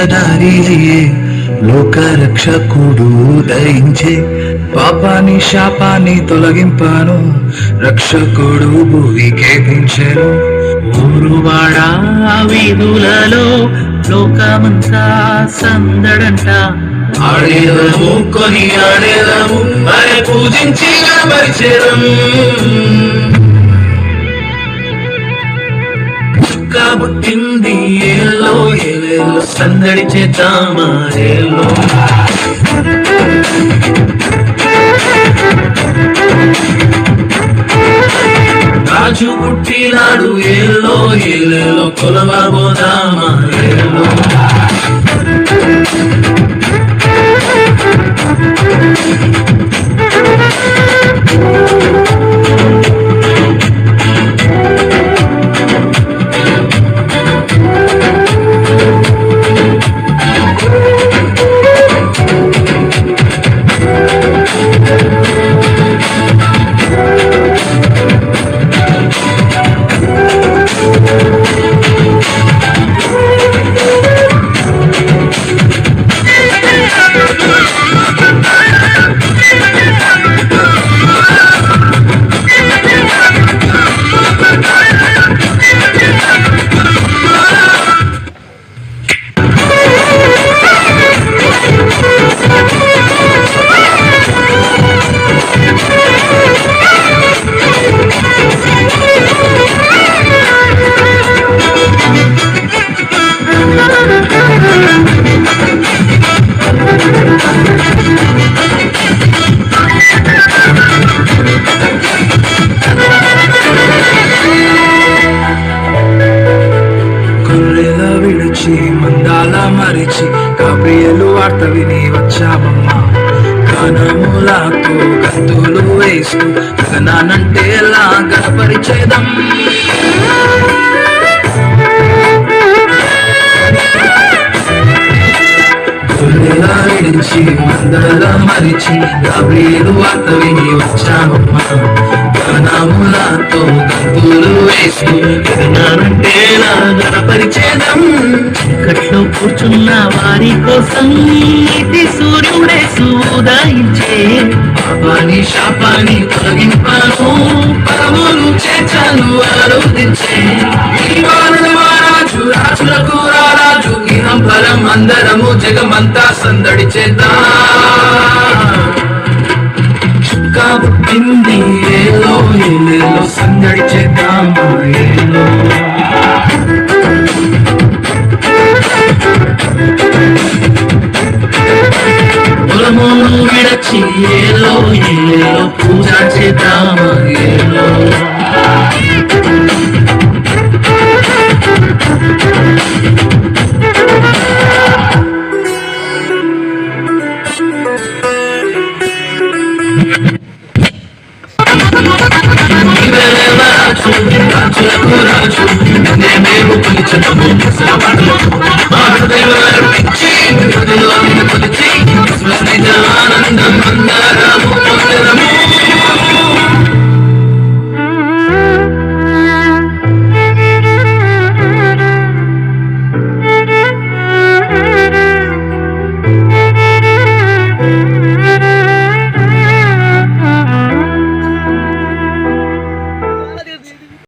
దారి లోక రక్షకుడు దయించే పాపాన్ని శాపాన్ని తొలగింపాను రక్షకుడు భూమికే దించెను ఊరువాడ వీధులలో లోకమంతా సందడంట ఆడేదము కొని ఆడేదము మరి పూజించి పరిచయం పుట్టింది ఏలో ఏలేలో సందడి చేద్దామా ఏలో రాజు పుట్టినాడు ఏలో ఏలేలో కొలవబోదామా ఏలో మందాల మరిచి గాబ్రియలు వార్త విని వచ్చామమ్మా గానములకు గంతులు వేస్తూ గగనానంటే ఎలా గణపరిచేదం విడిచి మందాల మరిచి గాబ్రియలు వార్త విని వచ్చామమ్మా గానములతో గంతులు వేస్తూ గగనానంటే ఎలా గణపరిచేదం చీకట్లో కూర్చున్న వారి కోసం నీతి సూర్యుడే ఉదయించే పాపాని శాపాన్ని తొలగింపాను పరములు చేర్చాను ఆరోధించే రాజు రాజులకు రాజు గిహం ఫలం అందరము జగమంతా సందడి చేద్దాం చుక్కా పుట్టింది ఏలో ఏలేలో సందడి చేద్దాం ఏలో పొలమును విడచి ఏలో ఏలో పూజ చేద్దాం